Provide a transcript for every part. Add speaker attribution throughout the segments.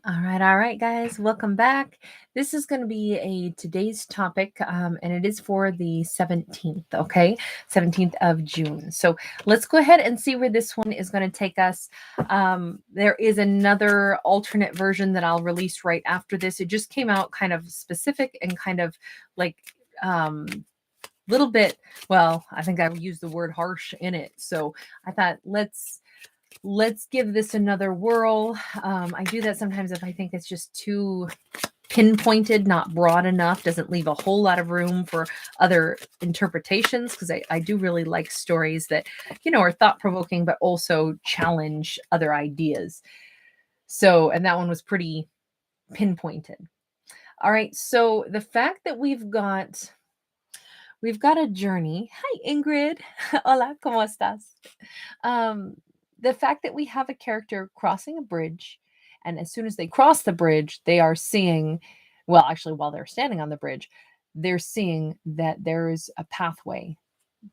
Speaker 1: All right, guys, welcome back. This is going to be today's topic, and it is for the 17th, okay? 17th of June. So let's go ahead and see where this one is going to take us. There is another alternate version that I'll release right after this. It just came out kind of specific and kind of like little bit, well, I think I used the word harsh in it. So I thought let's give this another whirl. I do that sometimes if I think it's just too pinpointed, not broad enough, doesn't leave a whole lot of room for other interpretations, because I do really like stories that, are thought-provoking, but also challenge other ideas. So, and that one was pretty pinpointed. All right, so the fact that we've got a journey. Hi, Ingrid. Hola, ¿cómo estás? The fact that we have a character crossing a bridge, and as soon as they cross the bridge, they are seeing, well, actually, while they're standing on the bridge, they're seeing that there's a pathway.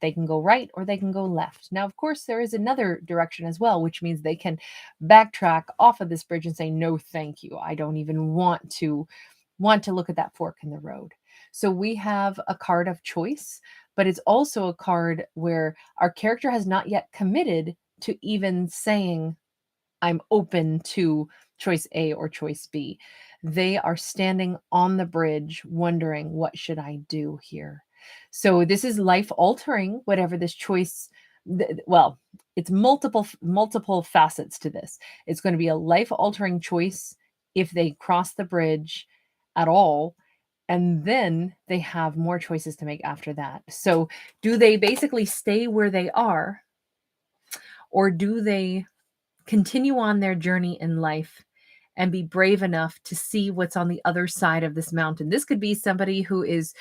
Speaker 1: They can go right or they can go left. Now, of course, there is another direction as well, which means they can backtrack off of this bridge and say, no, thank you. I don't even want to look at that fork in the road. So we have a card of choice, but it's also a card where our character has not yet committed to even saying, I'm open to choice A or choice B. They are standing on the bridge wondering, what should I do here? So this is life altering, whatever this choice, well, it's multiple facets to this. It's going to be a life altering choice if they cross the bridge at all. And then they have more choices to make after that. So do they basically stay where they are? Or do they continue on their journey in life and be brave enough to see what's on the other side of this mountain? This could be somebody who is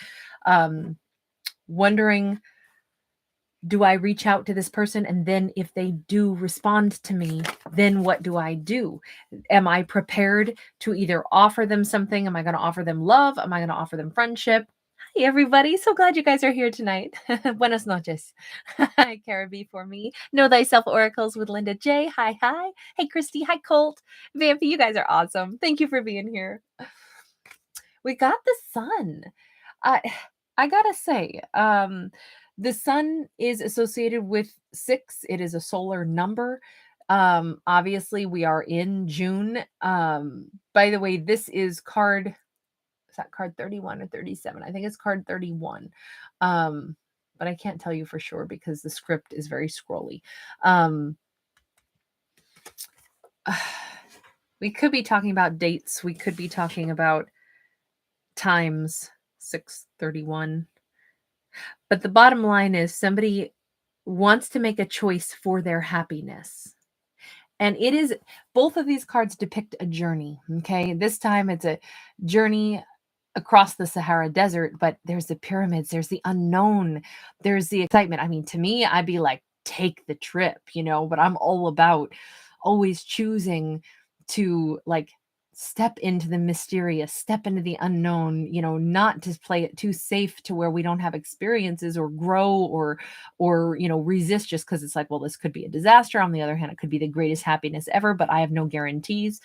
Speaker 1: wondering, do I reach out to this person? And then if they do respond to me, then what do I do? Am I prepared to either offer them something? Am I going to offer them love? Am I going to offer them friendship? Hi, everybody. So glad you guys are here tonight. Buenas noches. Hi, Cara B for me. Know Thyself Oracles with Linda J. Hi, hi. Hey, Christy. Hi, Colt. Vampy, you guys are awesome. Thank you for being here. We got the sun. I gotta say, the sun is associated with 6. It is a solar number. Obviously, we are in June. By the way, this is card... Is that card 31 or 37? I think it's card 31. But I can't tell you for sure because the script is very scrolly. We could be talking about dates. We could be talking about times, 631. But the bottom line is somebody wants to make a choice for their happiness. And it is, both of these cards depict a journey. Okay. This time it's a journey across the Sahara Desert, but there's the pyramids, there's the unknown, there's the excitement. I mean, to me, I'd be like, take the trip, but I'm all about always choosing to like step into the mysterious, step into the unknown, not to play it too safe to where we don't have experiences or grow or resist just because it's like, well, this could be a disaster. On the other hand, it could be the greatest happiness ever, but I have no guarantees.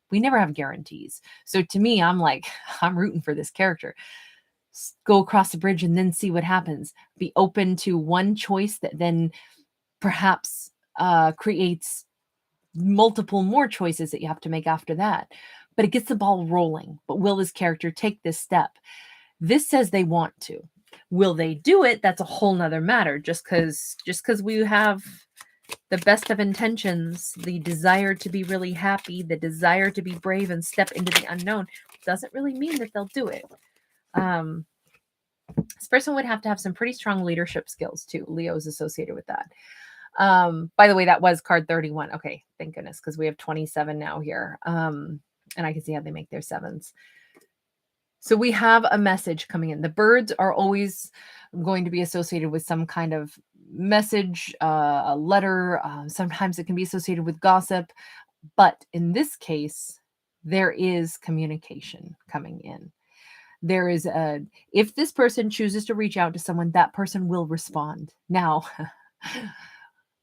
Speaker 1: We never have guarantees. So to me, I'm like, I'm rooting for this character. Go across the bridge and then see what happens. Be open to one choice that then perhaps creates multiple more choices that you have to make after that. But it gets the ball rolling. But will this character take this step? This says they want to. Will they do it? That's a whole nother matter. Just because we have the best of intentions, the desire to be really happy, the desire to be brave and step into the unknown, doesn't really mean that they'll do it. This person would have to have some pretty strong leadership skills too. Leo is associated with that. By the way, that was card 31. Okay, thank goodness, because we have 27 now here. And I can see how they make their 7s. So we have a message coming in. The birds are always going to be associated with some kind of message, a letter. Sometimes it can be associated with gossip. But in this case, there is communication coming in. There is if this person chooses to reach out to someone, that person will respond. Now,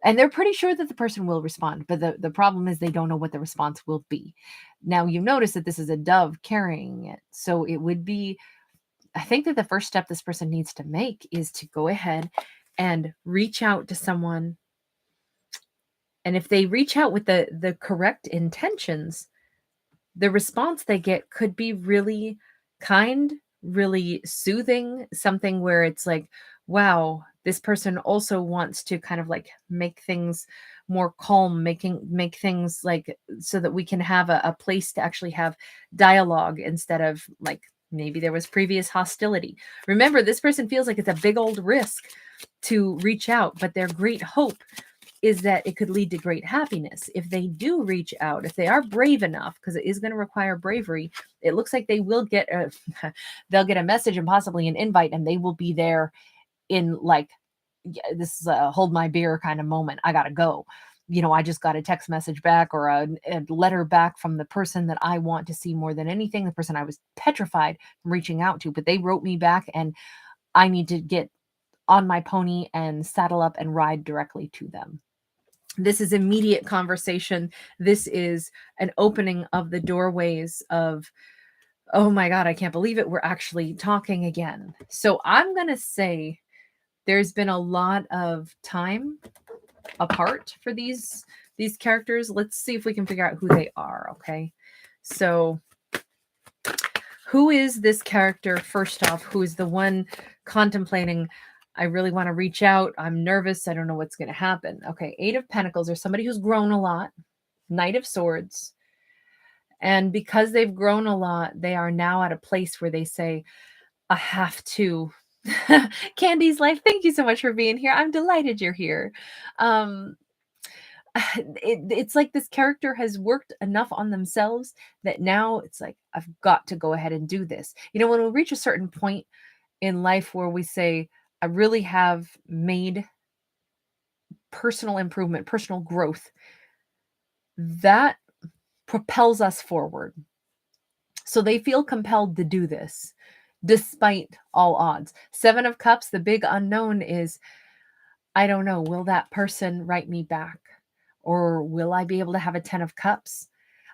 Speaker 1: and they're pretty sure that the person will respond. But the problem is they don't know what the response will be. Now you notice that this is a dove carrying it. So it would be, I think that the first step this person needs to make is to go ahead and reach out to someone. And if they reach out with the correct intentions, the response they get could be really kind, really soothing, something where it's like, wow, this person also wants to kind of like make things more calm, make things like so that we can have a place to actually have dialogue instead of like maybe there was previous hostility. Remember, this person feels like it's a big old risk to reach out, but their great hope is that it could lead to great happiness. If they do reach out, if they are brave enough, because it is going to require bravery, it looks like they will get they'll get a message and possibly an invite, and they will be there in like, this is a hold my beer kind of moment. I gotta go. I just got a text message back or a letter back from the person that I want to see more than anything, the person I was petrified from reaching out to, but they wrote me back, and I need to get on my pony and saddle up and ride directly to them. This is immediate conversation. This is an opening of the doorways of, oh my God, I can't believe it. We're actually talking again. So I'm going to say there's been a lot of time apart for these characters. Let's see if we can figure out who they are. Okay. So who is this character? First off, who is the one contemplating, I really want to reach out. I'm nervous. I don't know what's going to happen. Okay. 8 of Pentacles are somebody who's grown a lot. Knight of Swords. And because they've grown a lot, they are now at a place where they say, I have to. Candy's Life, thank you so much for being here. I'm delighted you're here. It's like this character has worked enough on themselves that now it's like, I've got to go ahead and do this. When we reach a certain point in life where we say, I really have made personal improvement, personal growth, that propels us forward. So they feel compelled to do this despite all odds. 7 of Cups, the big unknown is, I don't know, will that person write me back? Or will I be able to have a 10 of Cups?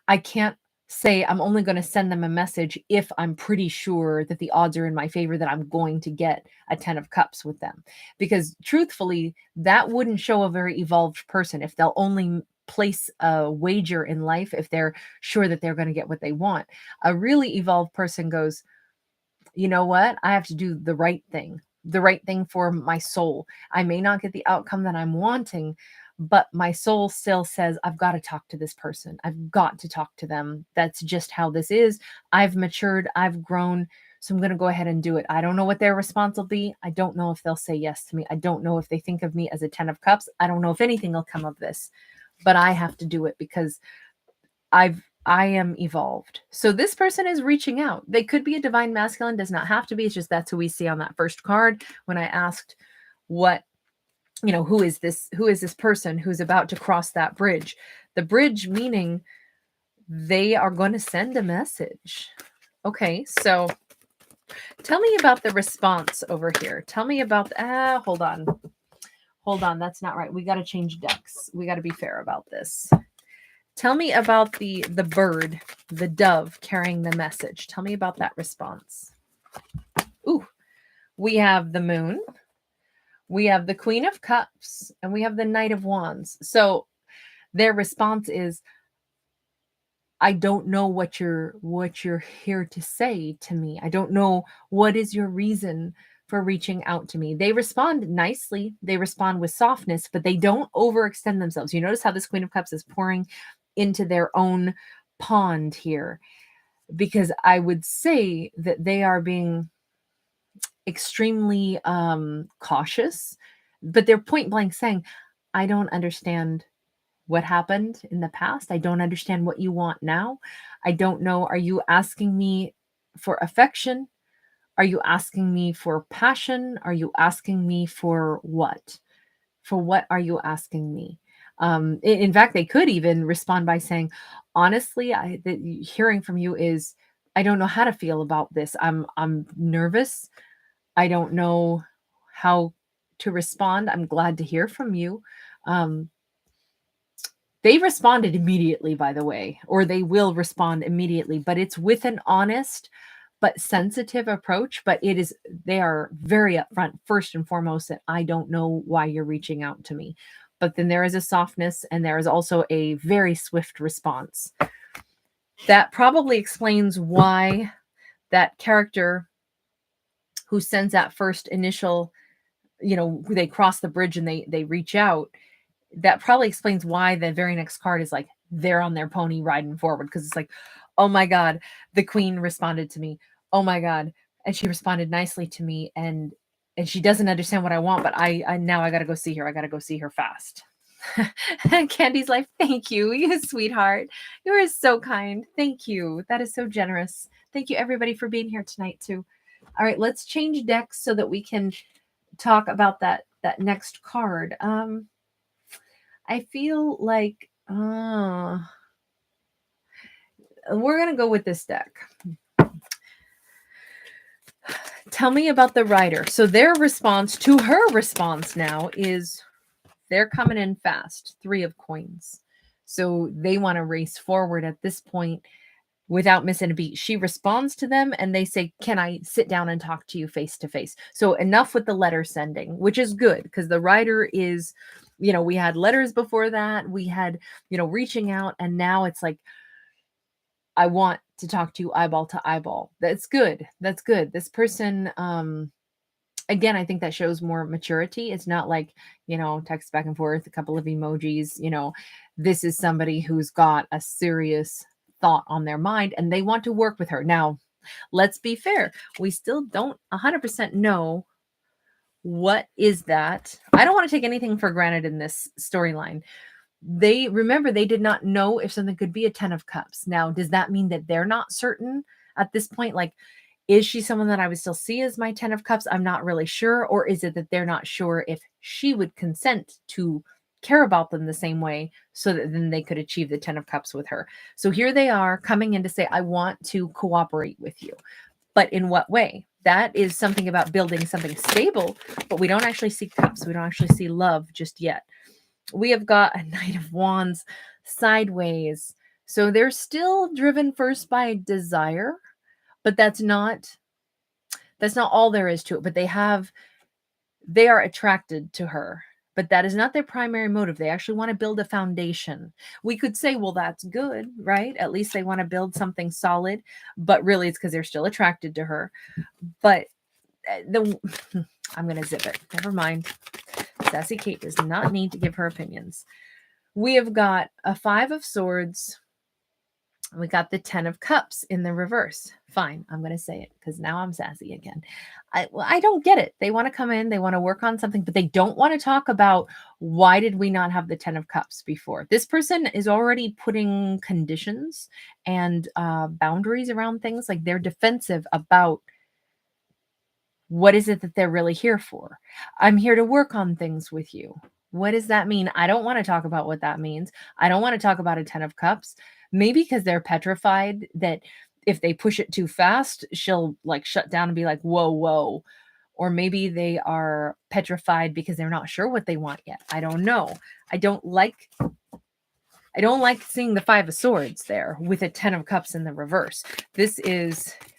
Speaker 1: I can't say I'm only going to send them a message if I'm pretty sure that the odds are in my favor that I'm going to get a 10 of Cups with them. Because truthfully, that wouldn't show a very evolved person if they'll only place a wager in life if they're sure that they're going to get what they want. A really evolved person goes, you know what? I have to do the right thing for my soul. I may not get the outcome that I'm wanting, but my soul still says, I've got to talk to this person. I've got to talk to them. That's just how this is. I've matured. I've grown. So I'm going to go ahead and do it. I don't know what their response will be. I don't know if they'll say yes to me. I don't know if they think of me as a 10 of Cups. I don't know if anything will come of this, but I have to do it because I am evolved. So this person is reaching out. They could be a divine masculine, does not have to be. It's just that's who we see on that first card when I asked what, who is this person who's about to cross that bridge? The bridge meaning they are going to send a message. Okay, so tell me about the response over here. Tell me about hold on. That's not right. We got to change decks. We got to be fair about this. Tell me about the bird, the dove carrying the message. Tell me about that response. Ooh, we have the moon, we have the Queen of Cups, and we have the Knight of Wands. So their response is, I don't know what you're here to say to me. I don't know what is your reason for reaching out to me. They respond nicely. They respond with softness, but they don't overextend themselves. You notice how this Queen of Cups is pouring into their own pond here, because I would say that they are being extremely cautious, but they're point blank saying, I don't understand what happened in the past. I don't understand what you want now. I don't know. Are you asking me for affection? Are you asking me for passion? Are you asking me for what? For what are you asking me? In fact, they could even respond by saying, honestly, hearing from you is, I don't know how to feel about this. I'm nervous. I don't know how to respond. I'm glad to hear from you. They responded immediately, by the way, or they will respond immediately, but it's with an honest but sensitive approach. But they are very upfront, first and foremost, that I don't know why you're reaching out to me. But then there is a softness, and there is also a very swift response. That probably explains why that character who sends that first initial, they cross the bridge and they reach out, that probably explains why the very next card is like they're on their pony riding forward, because it's like, oh my god, the queen responded to me, oh my god, and she responded nicely to me, and she doesn't understand what I want, but I now I gotta go see her. I gotta go see her fast. Candy's like, thank you, you sweetheart. You are so kind. Thank you. That is so generous. Thank you, everybody, for being here tonight too. All right, let's change decks so that we can talk about that next card. I feel like we're going to go with this deck. Tell me about the rider. So their response to her response now is they're coming in fast. 3 of coins. So they want to race forward at this point without missing a beat. She responds to them and they say, can I sit down and talk to you face to face? So enough with the letter sending, which is good, because the rider is, we had letters before that. We had, reaching out, and now it's like, I want to talk to you eyeball to eyeball. That's good. That's good. This person, again, I think that shows more maturity. It's not like, text back and forth, a couple of emojis, this is somebody who's got a serious thought on their mind and they want to work with her. Now, let's be fair. We still don't 100% know what is that. I don't want to take anything for granted in this storyline. They did not know if something could be a 10 of cups. Now, does that mean that they're not certain at this point? Like, is she someone that I would still see as my 10 of cups? I'm not really sure. Or is it that they're not sure if she would consent to care about them the same way, so that then they could achieve the 10 of cups with her? So here they are coming in to say, I want to cooperate with you. But in what way? That is something about building something stable, but we don't actually see cups. We don't actually see love just yet. We have got a Knight of Wands sideways. So they're still driven first by desire, but that's not all there is to it. But they are attracted to her, but that is not their primary motive. They actually want to build a foundation. We could say, well, that's good, right? At least they want to build something solid, but really it's because they're still attracted to her. But I'm going to zip it. Never mind. Sassy Kate does not need to give her opinions. We have got a 5 of Swords. We got the 10 of Cups in the reverse. Fine, I'm going to say it because now I'm sassy again. I don't get it. They want to come in, they want to work on something, but they don't want to talk about why did we not have the 10 of Cups before. This person is already putting conditions and boundaries around things. Like, they're defensive about what is it that they're really here for. I'm here to work on things with you. What does that mean? I don't want to talk about what that means. I don't want to talk about a 10 of Cups. Maybe because they're petrified that if they push it too fast, she'll like shut down and be like, whoa, whoa. Or maybe they are petrified because they're not sure what they want yet. I don't know. I don't like seeing the 5 of Swords there with a 10 of Cups in the reverse.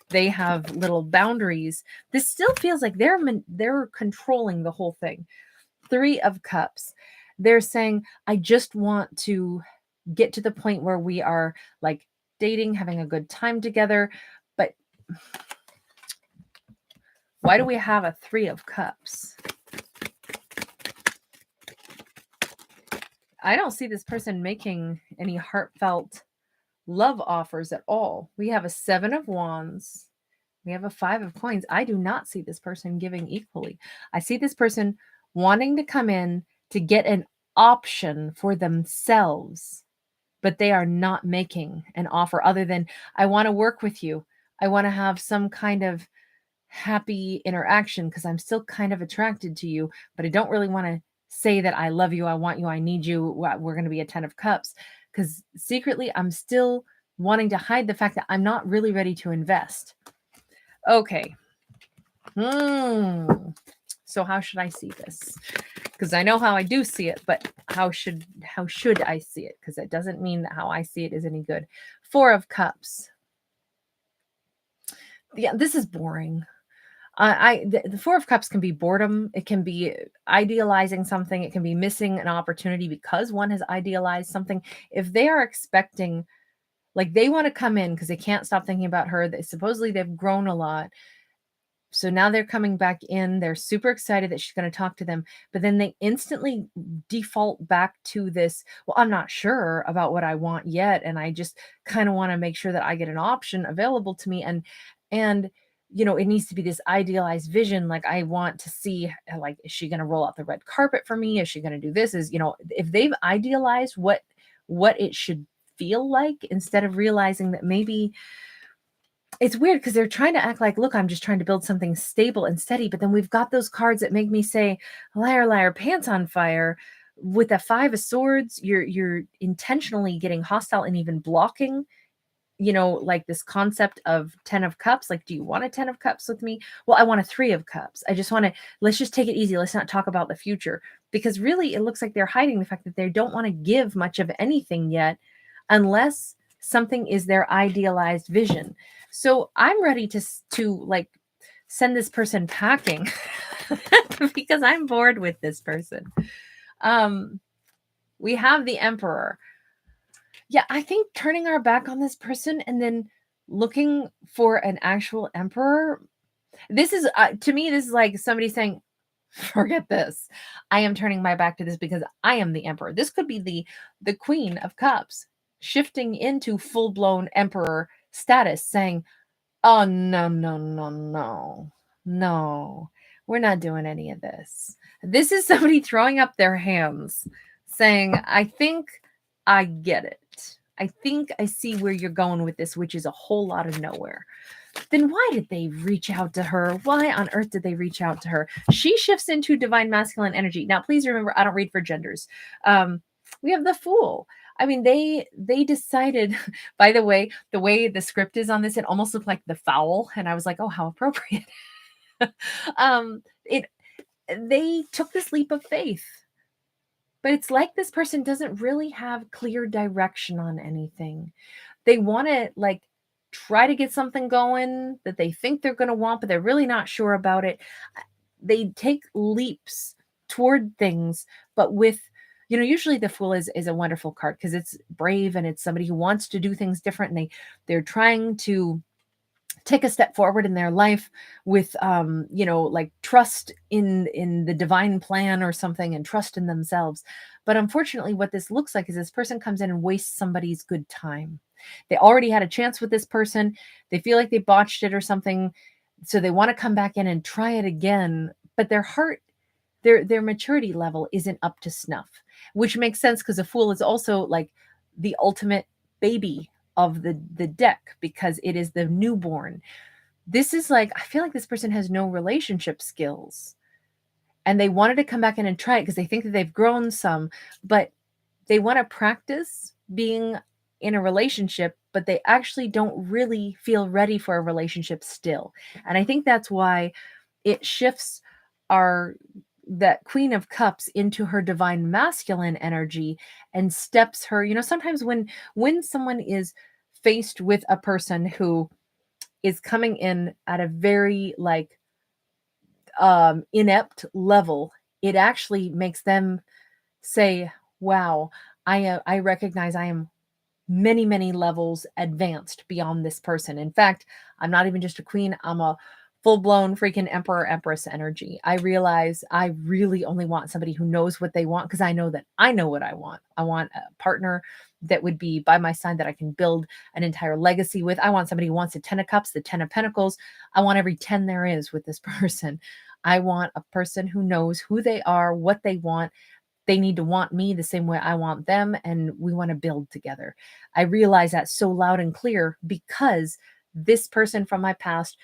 Speaker 1: They have little boundaries. This still feels like they're controlling the whole thing. 3 of Cups. They're saying, I just want to get to the point where we are like dating, having a good time together. But why do we have a 3 of Cups? I don't see this person making any heartfelt love offers at all. We have a 7 of Wands. We have a 5 of Coins. I do not see this person giving equally. I see this person wanting to come in to get an option for themselves, but they are not making an offer other than, I want to work with you. I want to have some kind of happy interaction because I'm still kind of attracted to you, but I don't really want to say that I love you, I want you, I need you, we're going to be a 10 of Cups, because secretly I'm still wanting to hide the fact that I'm not really ready to invest. Okay. So how should I see this? because I know how I do see it, but how should I see it? Because it doesn't mean that how I see it is any good. Four of Cups. Yeah, this is boring. The Four of Cups can be boredom. It can be idealizing something. It can be missing an opportunity because one has idealized something. If they are expecting, like, they want to come in because they can't stop thinking about her. Supposedly they've grown a lot. So now they're coming back in. They're super excited that she's going to talk to them, but then they instantly default back to this, well, I'm not sure about what I want yet, and I just kind of want to make sure that I get an option available to me. And it needs to be this idealized vision. Like, I want to see, like, is she going to roll out the red carpet for me? Is she going to do this? If they've idealized what it should feel like, instead of realizing that maybe it's weird because they're trying to act like, look, I'm just trying to build something stable and steady. But then we've got those cards that make me say, liar, liar, pants on fire. With the Five of Swords, you're intentionally getting hostile and even blocking, like this concept of 10 of Cups. Like, do you want a 10 of Cups with me? Well, I want a 3 of Cups. I just want to, let's just take it easy. Let's not talk about the future. Because really, it looks like they're hiding the fact that they don't want to give much of anything yet, unless something is their idealized vision. So I'm ready to like send this person packing because I'm bored with this person. We have the Emperor. Yeah, I think turning our back on this person and then looking for an actual emperor. This is, to me, this is like somebody saying, forget this. I am turning my back to this because I am the emperor. This could be the Queen of Cups shifting into full-blown emperor status, saying, oh, no, no, no, no, no, we're not doing any of this. This is somebody throwing up their hands saying, I think I get it. I think I see where you're going with this, which is a whole lot of nowhere. Then why did they reach out to her? Why on earth did they reach out to her? She shifts into divine masculine energy. Now, please remember, I don't read for genders. We have the Fool. I mean, they decided, by the way the script is on this, it almost looked like the Fowl. And I was like, oh, how appropriate. They took this leap of faith. But it's like this person doesn't really have clear direction on anything. They want to, like, try to get something going that they think they're going to want, but they're really not sure about it. They take leaps toward things, but with, usually the Fool is a wonderful card because it's brave and it's somebody who wants to do things different, and they're trying to take a step forward in their life with like trust in the divine plan or something, and trust in themselves. But unfortunately, what this looks like is this person comes in and wastes somebody's good time. They already had a chance with this person. They feel like they botched it or something, so they want to come back in and try it again, but their heart, their maturity level isn't up to snuff, which makes sense because a Fool is also like the ultimate baby of the deck, because it is the newborn. This is like, I feel like this person has no relationship skills, and they wanted to come back in and try it because they think that they've grown some, but they want to practice being in a relationship, but they actually don't really feel ready for a relationship still. And I think that's why it shifts that Queen of Cups into her divine masculine energy and steps her. Sometimes when someone is faced with a person who is coming in at a very like inept level, it actually makes them say, wow, I recognize I am many, many levels advanced beyond this person. In fact, I'm not even just a queen, I'm a full-blown freaking emperor, empress energy. I realize I really only want somebody who knows what they want, because I know that I know what I want. I want a partner that would be by my side that I can build an entire legacy with. I want somebody who wants the 10 of Cups, the 10 of Pentacles. I want every 10 there is with this person. I want a person who knows who they are, what they want. They need to want me the same way I want them, and we want to build together. I realize that so loud and clear because this person from my past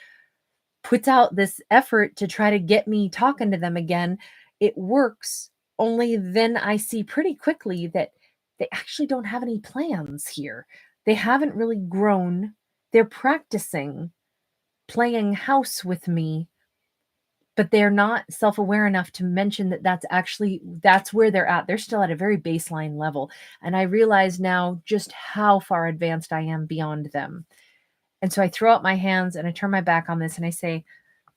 Speaker 1: puts out this effort to try to get me talking to them again. It works. Only then I see pretty quickly that they actually don't have any plans here. They haven't really grown. They're practicing playing house with me but they're not self-aware enough to mention that that's where they're at. They're still at a very baseline level. And I realize now just how far advanced I am beyond them. And so I throw out my hands and I turn my back on this and I say,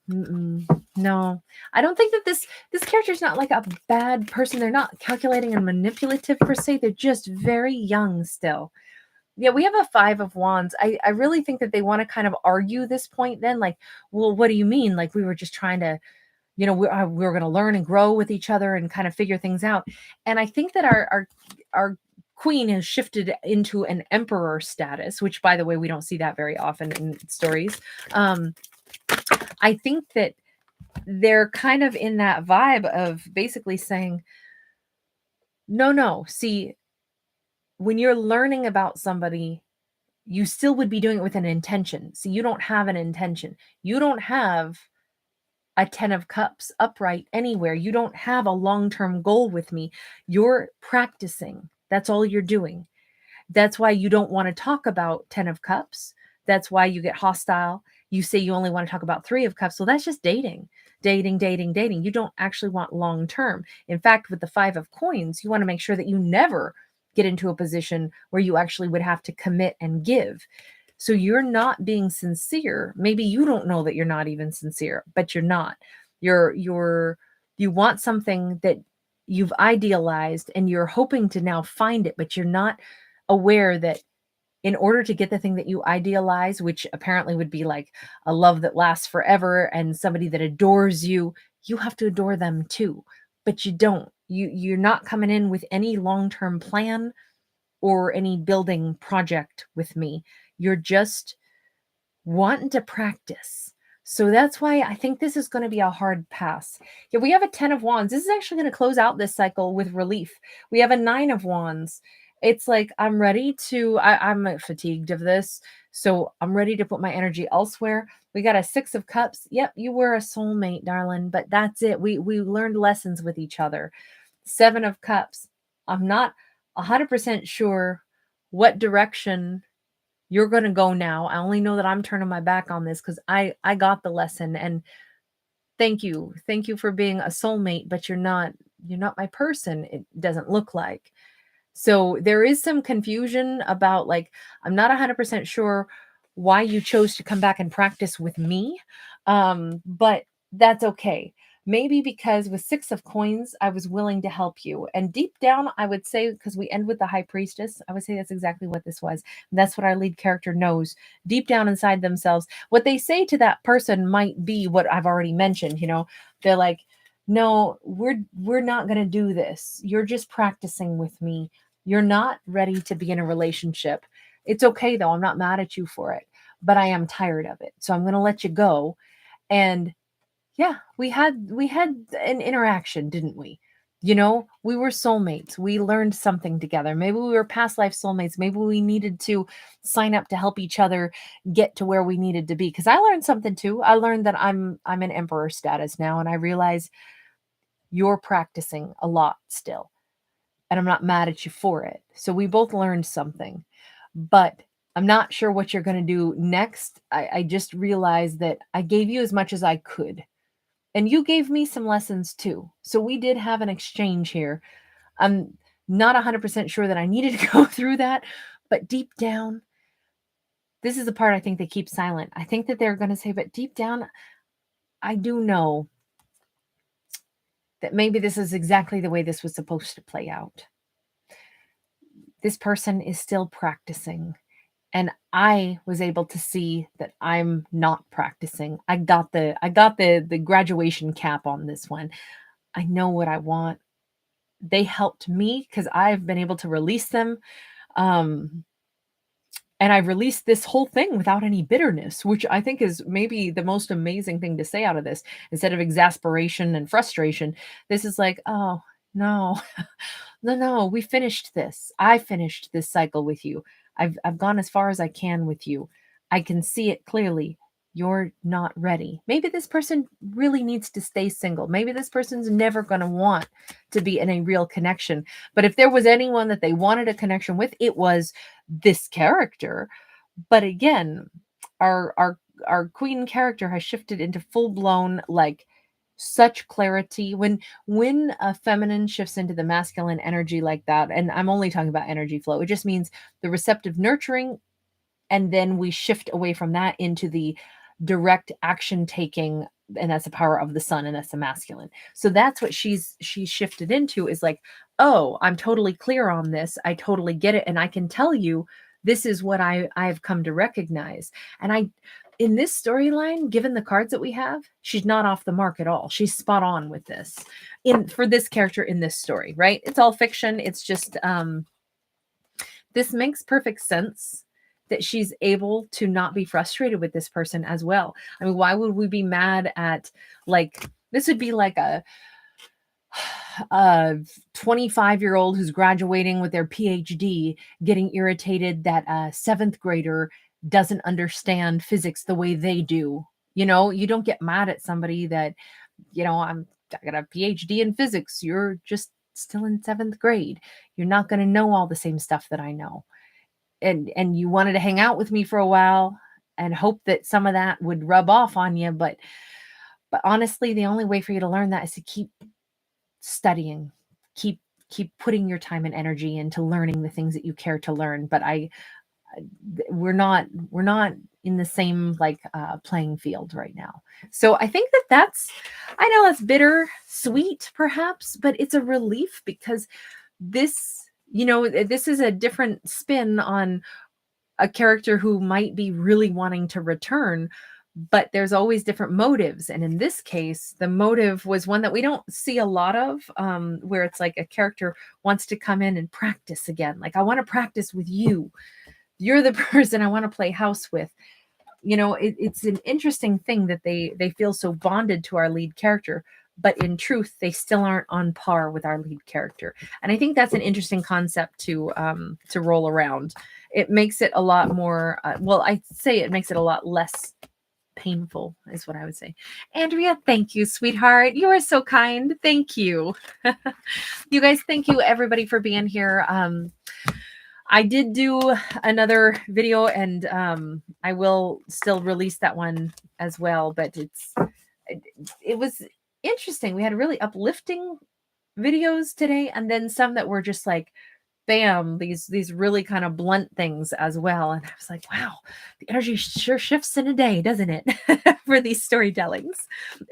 Speaker 1: no, I don't think that this character is not like a bad person. They're not calculating and manipulative per se. They're just very young still. Yeah, we have a 5 of Wands. I really think that they want to kind of argue this point then, like, well, what do you mean? Like, we were just trying to, we're going to learn and grow with each other and kind of figure things out. And I think that our queen has shifted into an emperor status, which, by the way, we don't see that very often in stories. I think that they're kind of in that vibe of basically saying, no, see, when you're learning about somebody, you still would be doing it with an intention. So you don't have an intention. You don't have a 10 of cups upright anywhere. You don't have a long-term goal with me. You're practicing. That's all you're doing. That's why you don't want to talk about 10 of cups. That's why you get hostile. You say you only want to talk about 3 of cups. So that's just dating. You don't actually want long-term. In fact, with the 5 of coins, you want to make sure that you never get into a position where you actually would have to commit and give. So you're not being sincere. Maybe you don't know that you're not even sincere, but you're not. You want something that you've idealized and you're hoping to now find it, but you're not aware that in order to get the thing that you idealize, which apparently would be like a love that lasts forever and somebody that adores you, you have to adore them too. But you don't. You're not coming in with any long-term plan or any building project with me. You're just wanting to practice. So that's why I think this is going to be a hard pass. Yeah, we have a 10 of Wands. This is actually going to close out this cycle with relief. We have a 9 of Wands. It's like, I'm ready to, I'm fatigued of this. So I'm ready to put my energy elsewhere. We got a 6 of Cups. Yep, you were a soulmate, darling, but that's it. We learned lessons with each other. 7 of Cups. I'm not 100% sure what direction you're going to go now. I only know that I'm turning my back on this because I got the lesson. And thank you for being a soulmate, but you're not my person. It doesn't look like. So there is some confusion about, like, I'm not 100% sure why you chose to come back and practice with me. But that's okay. Maybe because with 6 of Coins, I was willing to help you. And deep down, I would say, because we end with the High Priestess, I would say that's exactly what this was. And that's what our lead character knows deep down inside themselves. What they say to that person might be what I've already mentioned. They're like, no, we're not going to do this. You're just practicing with me. You're not ready to be in a relationship. It's okay, though. I'm not mad at you for it, but I am tired of it. So I'm going to let you go. And yeah, we had an interaction, didn't we? We were soulmates. We learned something together. Maybe we were past life soulmates. Maybe we needed to sign up to help each other get to where we needed to be. Because I learned something too. I learned that I'm an emperor status now, and I realize you're practicing a lot still. And I'm not mad at you for it. So we both learned something. But I'm not sure what you're going to do next. I just realized that I gave you as much as I could. And you gave me some lessons too. So we did have an exchange here. I'm not 100% sure that I needed to go through that. But deep down, this is the part I think they keep silent. I think that they're going to say, but deep down, I do know that maybe this is exactly the way this was supposed to play out. This person is still practicing. And I was able to see that I'm not practicing. I got the graduation cap on this one. I know what I want. They helped me because I've been able to release them. And I've released this whole thing without any bitterness, which I think is maybe the most amazing thing to say out of this. Instead of exasperation and frustration, this is like, oh, no, no, we finished this. I finished this cycle with you. I've gone as far as I can with you. I can see it clearly. You're not ready. Maybe this person really needs to stay single. Maybe this person's never going to want to be in a real connection. But if there was anyone that they wanted a connection with, it was this character. But again, our queen character has shifted into full-blown, like, such clarity. When a feminine shifts into the masculine energy like that, and I'm only talking about energy flow, it just means the receptive nurturing, and then we shift away from that into the direct action taking, and that's the power of the sun, and that's the masculine. So that's what she's shifted into, is like, oh, I'm totally clear on this, I totally get it, and I can tell you this is what I've come to recognize. And I, in this storyline, given the cards that we have, she's not off the mark at all. She's spot on with this, for this character in this story, right? It's all fiction. It's just this makes perfect sense that she's able to not be frustrated with this person as well. I mean, why would we be mad at, like, this would be like a 25-year-old who's graduating with their PhD getting irritated that a 7th grader doesn't understand physics the way they do. You know, you don't get mad at somebody that, you know, I got a PhD in physics. You're just still in 7th grade. You're not going to know all the same stuff that I know. And you wanted to hang out with me for a while and hope that some of that would rub off on you. But honestly, the only way for you to learn that is to keep studying, keep putting your time and energy into learning the things that you care to learn. But we're not in the same playing field right now. So I think that's, I know that's bitter sweet perhaps, but it's a relief, because this, you know, this is a different spin on a character who might be really wanting to return, but there's always different motives. And in this case, the motive was one that we don't see a lot of, where it's like a character wants to come in and practice again. Like, I want to practice with you. You're the person I want to play house with. You know, it's an interesting thing that they feel so bonded to our lead character, but in truth, they still aren't on par with our lead character. And I think that's an interesting concept to roll around. It makes it a lot more, I'd say it makes it a lot less painful, is what I would say. Andrea, thank you, sweetheart. You are so kind. Thank you. You guys, thank you everybody for being here. I did do another video, and I will still release that one as well, but it was interesting. We had really uplifting videos today, and then some that were just like, bam, these really kind of blunt things as well. And I was like, wow, the energy sure shifts in a day, doesn't it? For these storytellings.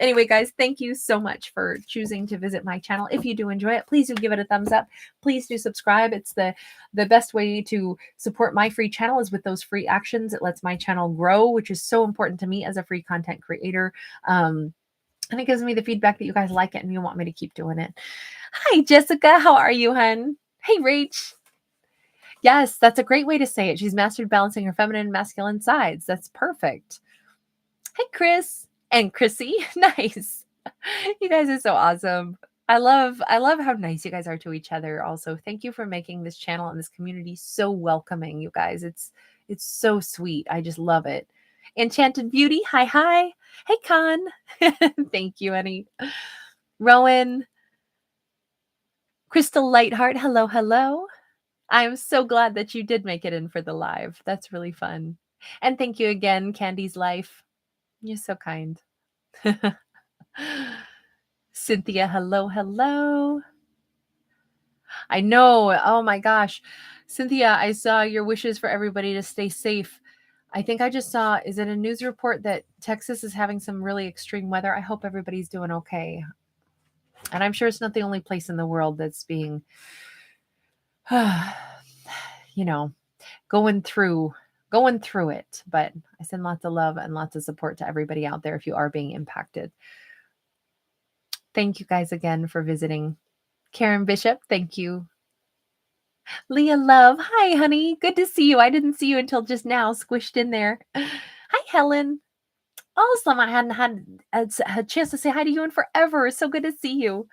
Speaker 1: Anyway, guys, thank you so much for choosing to visit my channel. If you do enjoy it, please do give it a thumbs up. Please do subscribe. It's the best way to support my free channel, is with those free actions. It lets my channel grow, which is so important to me as a free content creator. And it gives me the feedback that you guys like it and you want me to keep doing it. Hi, Jessica. How are you, hun? Hey, Rach. Yes, that's a great way to say it. She's mastered balancing her feminine and masculine sides. That's perfect. Hey, Chris and Chrissy. Nice. You guys are so awesome. I love how nice you guys are to each other. Also, thank you for making this channel and this community so welcoming, you guys. It's so sweet. I just love it. Enchanted Beauty. Hi, hi. Hey, Con. Thank you, Annie. Rowan. Crystal Lightheart. Hello, hello. I'm so glad that you did make it in for the live. That's really fun. And thank you again, Candy's Life. You're so kind. Cynthia, hello, hello. I know. Oh my gosh. Cynthia, I saw your wishes for everybody to stay safe. I think I just saw, is it a news report that Texas is having some really extreme weather? I hope everybody's doing okay. And I'm sure it's not the only place in the world that's being, you know, going through it. But I send lots of love and lots of support to everybody out there if you are being impacted. Thank you guys again for visiting. Karen Bishop, thank you. Leah Love, hi, honey. Good to see you. I didn't see you until just now, squished in there. Hi, Helen. Awesome. I hadn't had a chance to say hi to you in forever. So good to see you.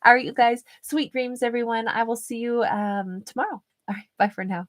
Speaker 1: All right, you guys. Sweet dreams, everyone. I will see you tomorrow. All right. Bye for now.